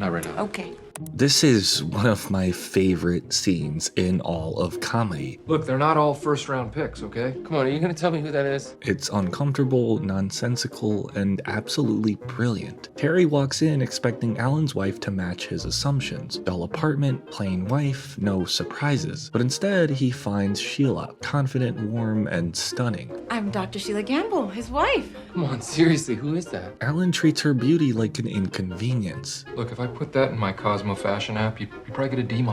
not right now. Okay. This is one of my favorite scenes in all of comedy. Look, they're not all first-round picks, okay? Come on, are you gonna tell me who that is? It's uncomfortable, nonsensical, and absolutely brilliant. Terry walks in expecting Alan's wife to match his assumptions. Dull apartment, plain wife, no surprises. But instead, he finds Sheila, confident, warm, and stunning. I'm Dr. Sheila Gamble, his wife. Come on, seriously, who is that? Alan treats her beauty like an inconvenience. Look, if I put that in my Cosmo fashion app, you'd probably get a D-.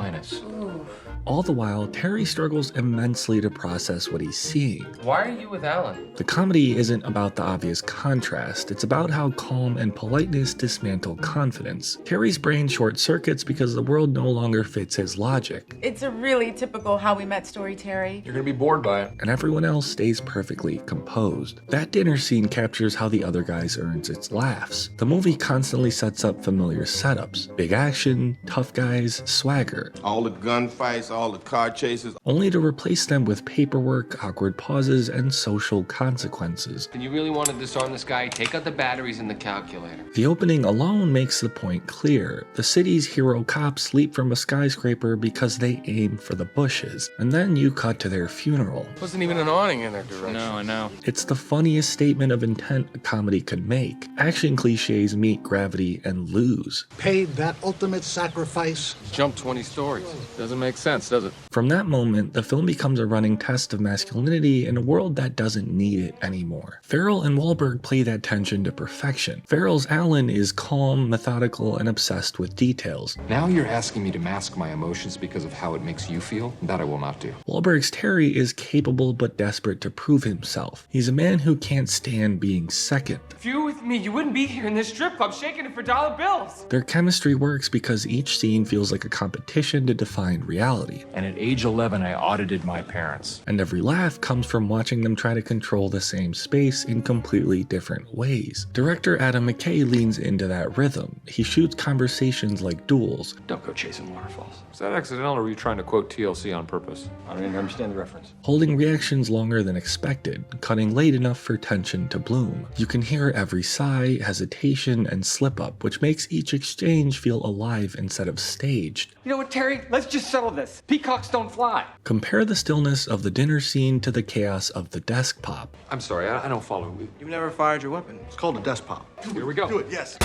All the while, Terry struggles immensely to process what he's seeing. Why are you with Alan? The comedy isn't about the obvious contrast, it's about how calm and politeness dismantle confidence. Terry's brain short circuits because the world no longer fits his logic. It's a really typical How We Met story, Terry. You're gonna be bored by it. And everyone else stays perfectly composed. That dinner scene captures how the other guys earns its laughs. The movie constantly sets up familiar setups. Big action, tough guys, swagger. All the gunfights, all the car chases. Only to replace them with paperwork, awkward pauses, and social consequences. And you really want to disarm this guy? Take out the batteries in the calculator. The opening alone makes the point clear. The city's hero cops leap from a skyscraper because they aim for the bushes. And then you cut to their funeral. Wasn't even an awning in their direction. No, I know. It's the funniest statement of intent a comedy could make. Action cliches meet gravity and lose. Paid that ultimate sacrifice. Jump 20 stories. Doesn't make sense, does it? From that moment, the film becomes a running test of masculinity in a world that doesn't need it anymore. Ferrell and Wahlberg play that tension to perfection. Ferrell's Alan is calm, methodical, and obsessed with details. Now you're asking me to mask my emotions because of how it makes you feel? That I will not do. Wahlberg's Terry is capable but desperate to prove himself. He's a man who can't stand being second. If you were with me, you wouldn't be here in this strip club shaking it for dollar bills. Their chemistry works because each scene feels like a competition to define reality. And at age 11, I audited my parents. And every laugh comes from watching them try to control the same space in completely different ways. Director Adam Mckay leans into that rhythm. He shoots conversations like duels. Don't go chasing waterfalls. Is that accidental or were you trying to quote TLC on purpose? I don't even understand the reference. Holding reactions longer than expected, cutting late enough for tension to bloom. You can hear every sigh, hesitation, and slip-up, which makes each exchange feel alive instead of staged. You know what, Terry? Let's just settle this. Peacocks don't fly. Compare the stillness of the dinner scene to the chaos of the desk pop. I'm sorry, I don't follow. You've never fired your weapon. It's called a desk pop. Here we go. Do it, yes.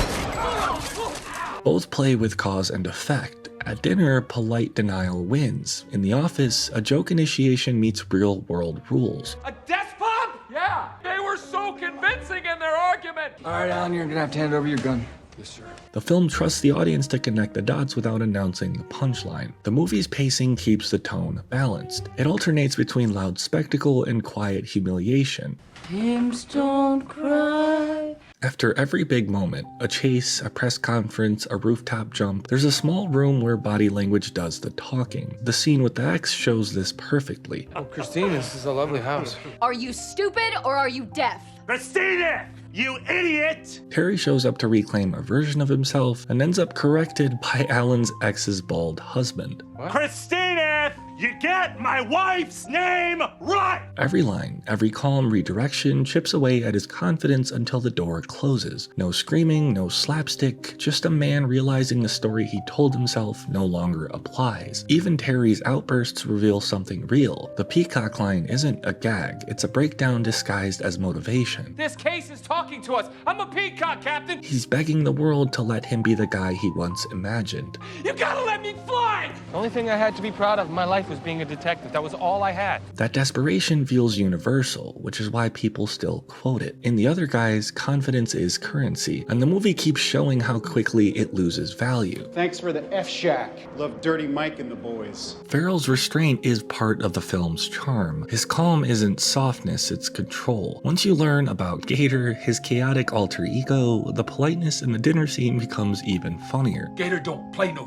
Both play with cause and effect. At dinner, polite denial wins. In the office, a joke initiation meets real-world rules. A desk pop? Yeah. They were so convincing in their argument. All right, Alan, you're gonna have to hand over your gun. Yes, sir. The film trusts the audience to connect the dots without announcing the punchline. The movie's pacing keeps the tone balanced. It alternates between loud spectacle and quiet humiliation. Hymns don't cry. After every big moment, a chase, a press conference, a rooftop jump, there's a small room where body language does the talking. The scene with the ex shows this perfectly. Oh, Christine, this is a lovely house. Are you stupid or are you deaf? Christina, you idiot! Terry shows up to reclaim a version of himself and ends up corrected by Alan's ex's bald husband. Christina, you get my wife's name right! Every line, every calm redirection chips away at his confidence until the door closes. No screaming, no slapstick, just a man realizing the story he told himself no longer applies. Even Terry's outbursts reveal something real. The peacock line isn't a gag, it's a breakdown disguised as motivation. This case is talking to us. I'm a peacock, Captain. He's begging the world to let him be the guy he once imagined. You gotta let me fly! The only thing I had to be proud of in my life was being a detective. That was all I had. That desperation feels universal, which is why people still quote it. In The Other Guys, confidence is currency, and the movie keeps showing how quickly it loses value. Thanks for the F-Shack. Love Dirty Mike and the boys. Ferrell's restraint is part of the film's charm. His calm isn't softness, it's control. Once you learn about Gator, his chaotic alter ego, the politeness in the dinner scene becomes even funnier. Gator don't play no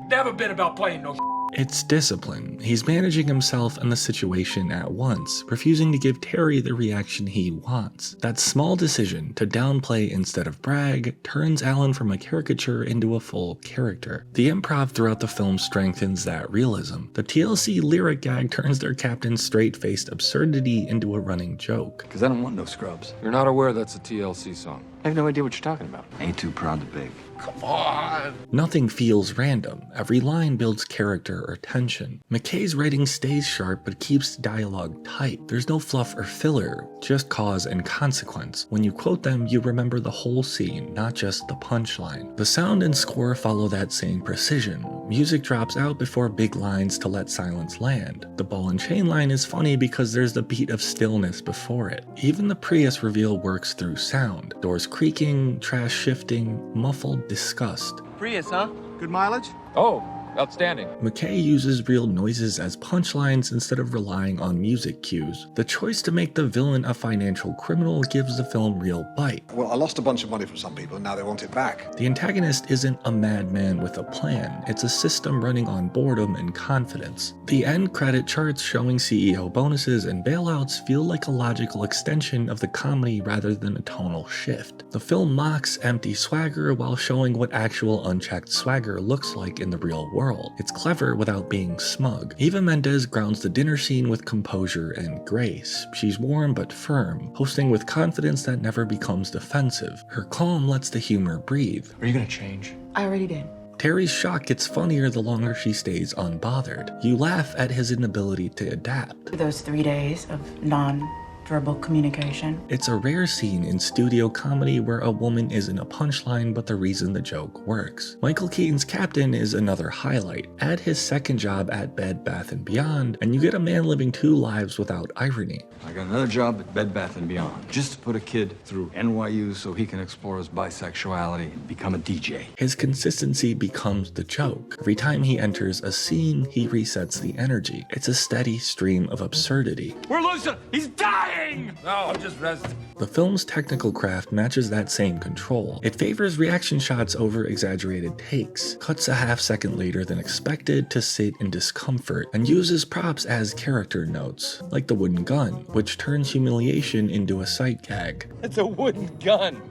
Never been about playing no It's discipline. He's managing himself and the situation at once, refusing to give Terry the reaction he wants. That small decision to downplay instead of brag turns Alan from a caricature into a full character. The improv throughout the film strengthens that realism. The TLC lyric gag turns their captain's straight-faced absurdity into a running joke. Because I don't want no scrubs. You're not aware that's a TLC song. I have no idea what you're talking about. Ain't too proud to beg. Come on. Nothing feels random. Every line builds character or tension. McKay's writing stays sharp but keeps dialogue tight. There's no fluff or filler, just cause and consequence. When you quote them, you remember the whole scene, not just the punchline. The sound and score follow that same precision. Music drops out before big lines to let silence land. The ball and chain line is funny because there's the beat of stillness before it. Even the Prius reveal works through sound. Doors creaking, trash shifting, muffled disgust. Prius, huh? Good mileage? Oh, outstanding. McKay uses real noises as punchlines instead of relying on music cues. The choice to make the villain a financial criminal gives the film real bite. Well, I lost a bunch of money from some people and now they want it back. The antagonist isn't a madman with a plan, it's a system running on boredom and confidence. The end credit charts showing CEO bonuses and bailouts feel like a logical extension of the comedy rather than a tonal shift. The film mocks empty swagger while showing what actual unchecked swagger looks like in the real world. It's clever without being smug. Eva Mendes grounds the dinner scene with composure and grace. She's warm but firm, hosting with confidence that never becomes defensive. Her calm lets the humor breathe. Are you gonna change? I already did. Terry's shock gets funnier the longer she stays unbothered. You laugh at his inability to adapt. Those 3 days of non-verbal communication. It's a rare scene in studio comedy where a woman isn't a punchline but the reason the joke works. Michael Keaton's Captain is another highlight. Add his second job at Bed Bath & Beyond and you get a man living 2 lives without irony. I got another job at Bed Bath & Beyond, just to put a kid through NYU so he can explore his bisexuality and become a DJ. His consistency becomes the joke. Every time he enters a scene, he resets the energy. It's a steady stream of absurdity. We're losing! He's dying! No, I'm just resting. The film's technical craft matches that same control. It favors reaction shots over exaggerated takes, cuts a half second later than expected to sit in discomfort, and uses props as character notes, like the wooden gun, which turns humiliation into a sight gag. It's a wooden gun.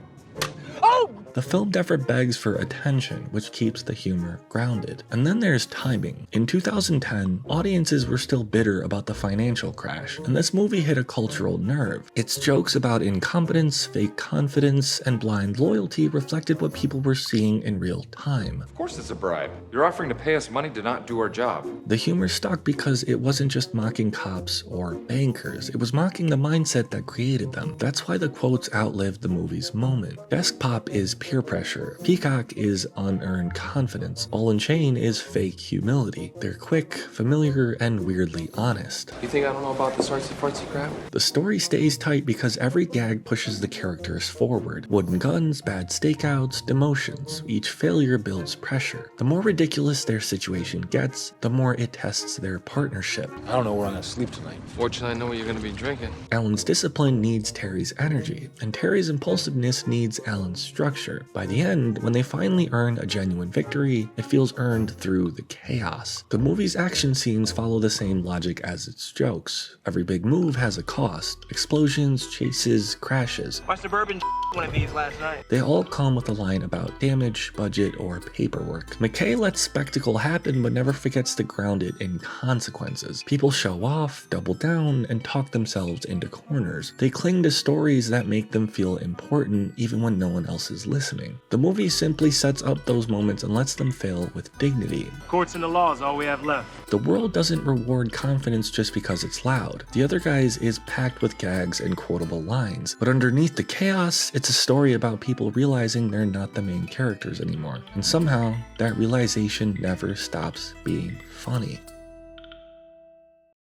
Oh! The film never begs for attention, which keeps the humor grounded. And then there's timing. In 2010, audiences were still bitter about the financial crash, and this movie hit a cultural nerve. Its jokes about incompetence, fake confidence, and blind loyalty reflected what people were seeing in real time. Of course it's a bribe. You're offering to pay us money to not do our job. The humor stuck because it wasn't just mocking cops or bankers, it was mocking the mindset that created them. That's why the quotes outlived the movie's moment. Desk Pop is peer pressure. Peacock is unearned confidence. Ball and Chain is fake humility. They're quick, familiar, and weirdly honest. You think I don't know about this artsy-fartsy crap? The story stays tight because every gag pushes the characters forward. Wooden guns, bad stakeouts, demotions. Each failure builds pressure. The more ridiculous their situation gets, the more it tests their partnership. I don't know where I'm gonna sleep tonight. Fortunately, I know what you're gonna be drinking. Alan's discipline needs Terry's energy, and Terry's impulsiveness needs Alan's structure. By the end, when they finally earn a genuine victory, it feels earned through the chaos. The movie's action scenes follow the same logic as its jokes. Every big move has a cost. Explosions, chases, crashes. My Suburban one of these last night. They all come with a line about damage, budget, or paperwork. Mckay lets spectacle happen but never forgets to ground it in consequences. People show off, double down, and talk themselves into corners. They cling to stories that make them feel important even when no one else is listening. The movie simply sets up those moments and lets them fail with dignity. Courts and the law is all we have left. The world doesn't reward confidence just because it's loud. The Other Guys is packed with gags and quotable lines, but underneath the chaos, it's a story about people realizing they're not the main characters anymore. And somehow, that realization never stops being funny.